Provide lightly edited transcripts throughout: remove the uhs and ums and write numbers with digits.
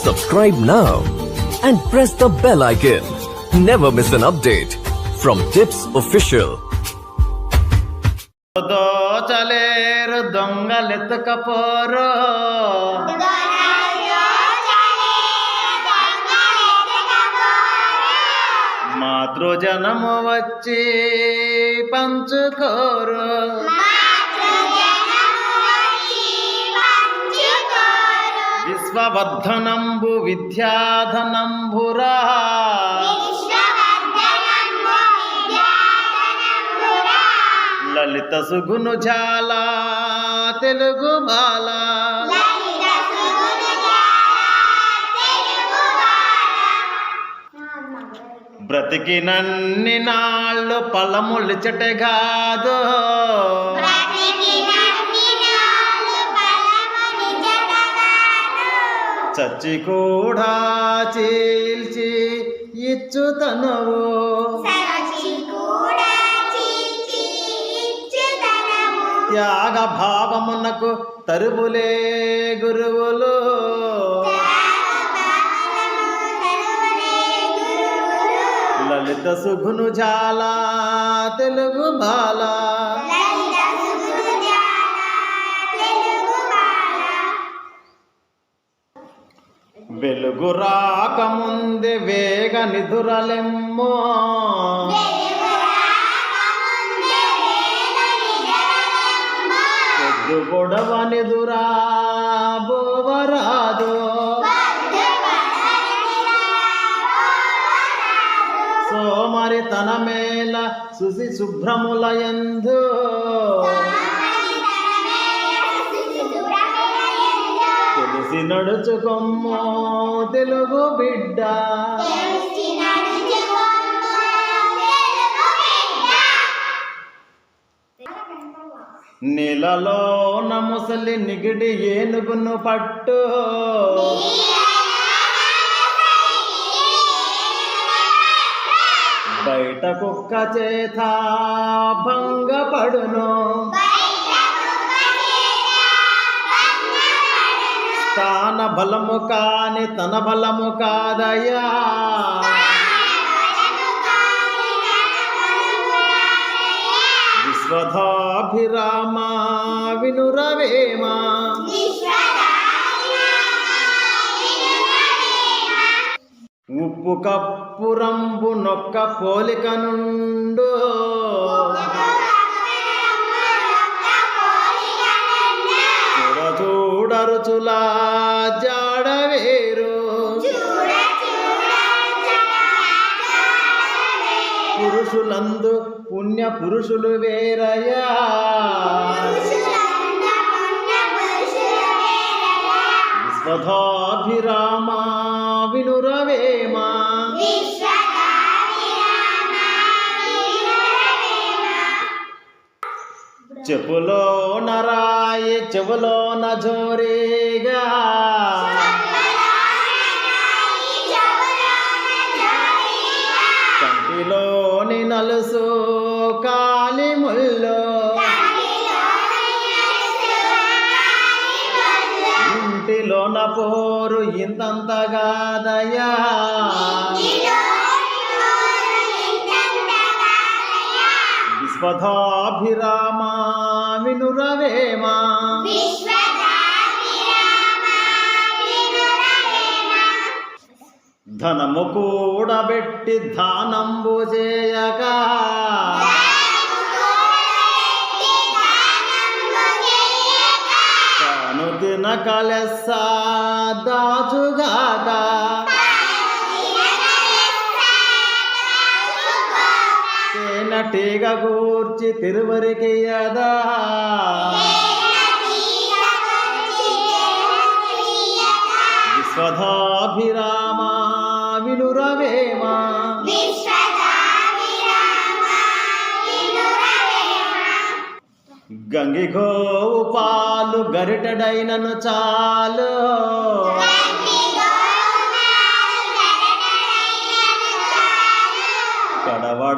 Subscribe now and press the bell icon. Never miss an update from Tips Official. దోచలేరు దొంగలెత్తుకపోరు మాతృజనము వచ్చి పంచుకోరు విశ్వవర్ధనంబు విద్యాధనంబురా లలిత సుగును జాల తెలుగు బాల బ్రతికినన్ని నాళ్ళు పలములిచటే కాదు చచ్చి కూడా చీల్చి ఇచ్చుతనవు త్యాగ భావమునకు తరువులే గురువులు లలిత సుగును జాల తెలుగు బాల వెలుగు రాకముందే వేగ నిదురలెమ్మో పొద్దు పొడవ నిదురా బోవరాదు సోమరి తన మేల సుసి శుభ్రములయందు తెలిసి నడుచుకొమ్మో తెలుగు బిడ్డ నీలలో ముసలి నిగిడి ఏనుగును పట్టు బయట కుక్క చేత భంగపడును స్థాన బలము కాని తన బలము కాదయ్యా విశ్వధాభిరామ వినురవేమ ఉప్పు కప్పురంబు నొక్క పోలిక నుండు చూడరుచులా జాడవేరు పురుషులందు పుణ్య పురుషులు వేరయ్యా విశ్వధాభిరామ వినురవేమ చెప్పులో నరాయి చెవులో నజోరేగా కంటిలోని నలుసు కాలి ముల్లో ఇంటిలోన పోరు ఇంతంతగాదయ్యా విశ్వధాభిరామ వినురవేమ ధనము కూడబెట్టి దానంబు చేయక తాను తినకలెస్స దాచుగాక తేనెటీగ గూర్చి తిరువరికి యదా విశ్వధాభిరామ వినురవేమ గంగిగోవు పాలు గరిటెడైనను చాలు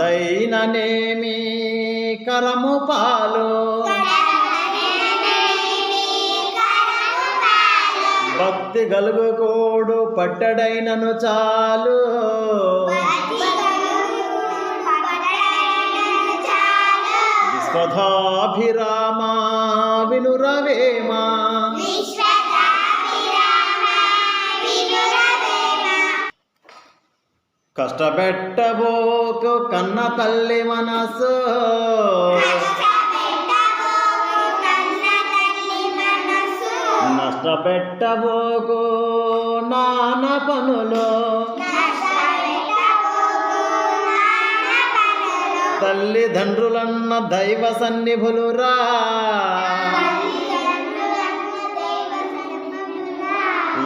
కడవడైననేమి కరము పాలు భక్తి గలుగుకోడు పట్టడైనను చాలు విశ్వధాభిరామ వినురవేమా కష్టపెట్టబోకు కన్న తల్లి మనసు నష్టపెట్టబోకు నాన్న పనులు తల్లిదండ్రులన్న దైవ సన్నిభులురా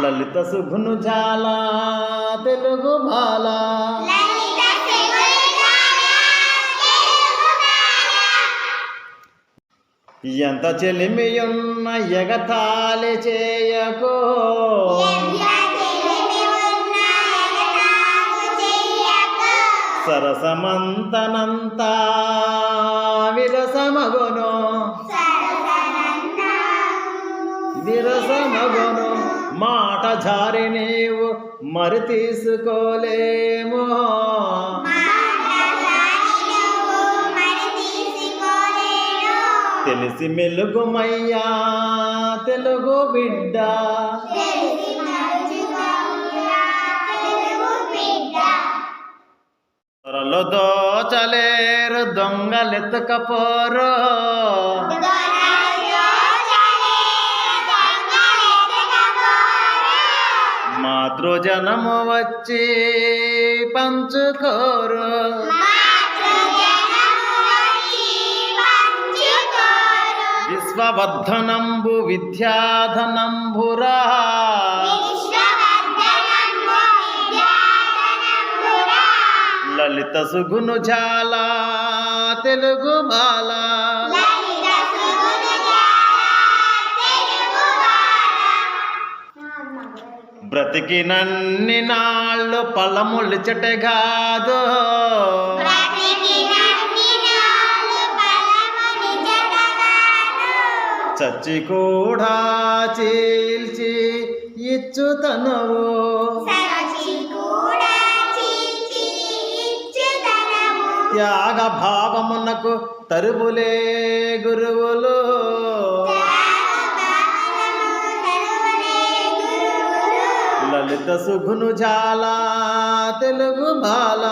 లలిత సుగును జాల తెలుగు బాల ఎంత చెలిమియున్న ఎగతాళి చేయకో సరసమంతనంతా విరసమగును విరసమగును మాట జారి నీవు మరి తీసుకోలేమో తెలిసి మెలుగుమయ్యా తెలుగు బిడ్డ త్వరలో దోచలేరు దొంగలెత్తుకపోరు మాతృజనము వచ్చి పంచుకోరు విశ్వవర్ధనంబు విద్యాధనంబురా లలిత సుగును జాల తెలుగు బాల బ్రతికినన్ని నాళ్ళు ఫలములిచటే కాదు చచ్చి కూడా చీల్చి ఇచ్చుతనవు త్యాగ భావమునకు తరువులే గురువులు లలిత సుగును జాల తెలుగు బాల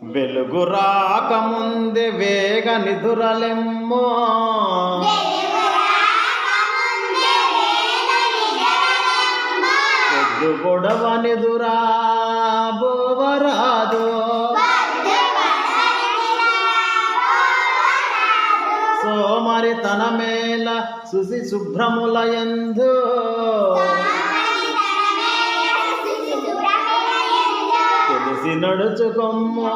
వెలుగు రాకముందే వేగ నిదురలెమ్మో పొద్దు గొడవ నిదురా బోవరాదు సోమరి తన మేల సుసి శుభ్రములయందు తెలిసి నడుచుకొమ్మో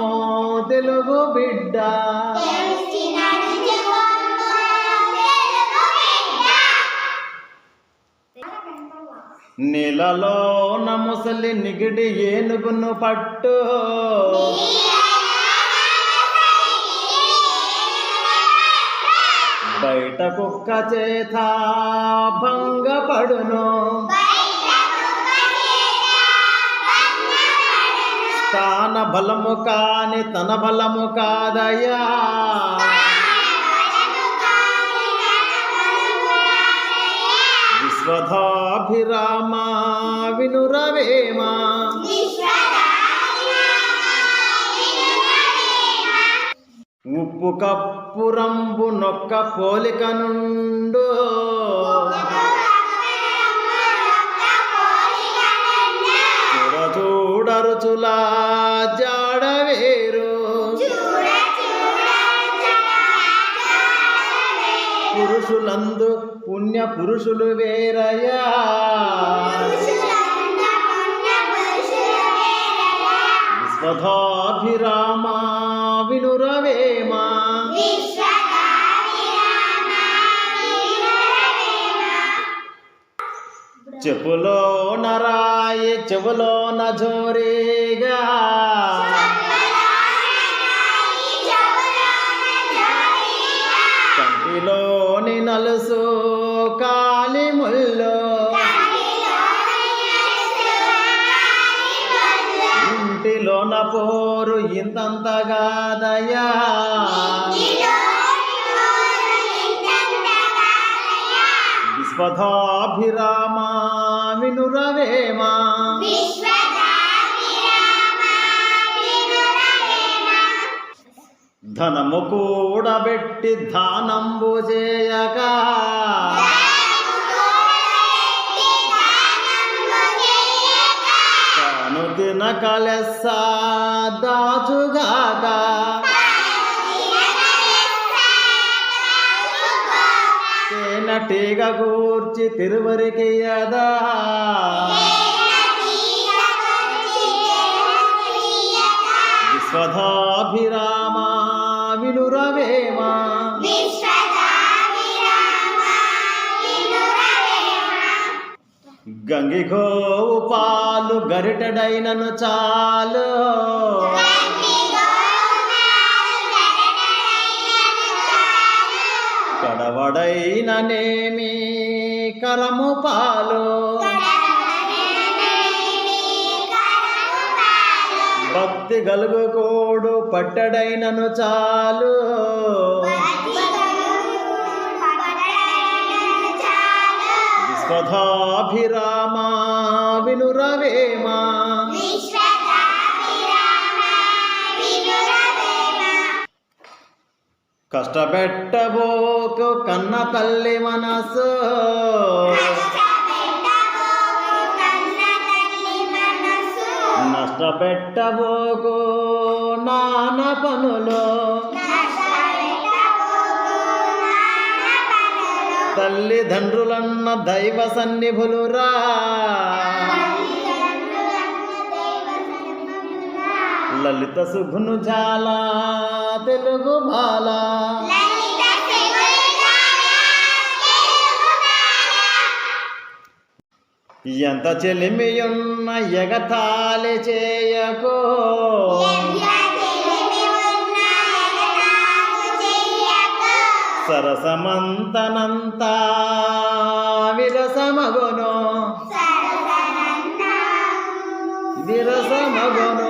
తెలుగు బిడ్డ నీలలో ముసలి నిగిడి ఏనుగును పట్టు బయట కుక్క చేత భంగపడును స్థాన బలము కాని తన బలము కాదయ్యా విశ్వధాభిరామ వినురవేమా ఉప్పు కప్పురంబు నొక్క పోలిక నుండు చూడరుచులా జాడవేరు పురుషులందు పుణ్య పురుషులు వేరయ్యా విశ్వధాభిరామ వినురవేమా చెప్పులో నరాయి చెవులో నజోరేగా ఇంటిలోన పోరు ఇంతంతగాదయా విశ్వదాభిరామ వినురవేమా ధనము కూడబెట్టి దానంబు చేయక తాను తినకలెస్స దాచుగాక తేనటీగ కూర్చి తిరువరికియదా విశ్వదాభిరామ వినురవేమా గంగి గోవు పాలు గరిటెడైనను చాలు కడవడైననేమి కరము పాలు భక్తి గలుగుకోడు పట్టడైనను చాలు విశ్వదాభిరామ వినురవేమా కష్టపెట్టబోకు కన్న తల్లి మనసు నష్టపెట్టబోకు నాన్న పనులు తల్లిదండ్రులన్న దైవ సన్నిభులురా లలిత సుగును జాల తెలుగు బాల ఎంత చెలిమియున్న ఎగతాళి చేయకో సరసమంతనంతా విరసమగును విరసమగును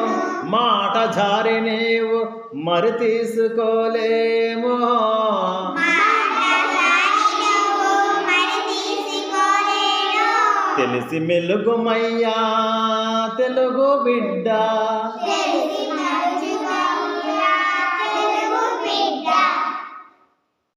మాట జారి నీవు మరి తీసుకోలేమో తెలిసి మెలుగుమయ్యా తెలుగు బిడ్డ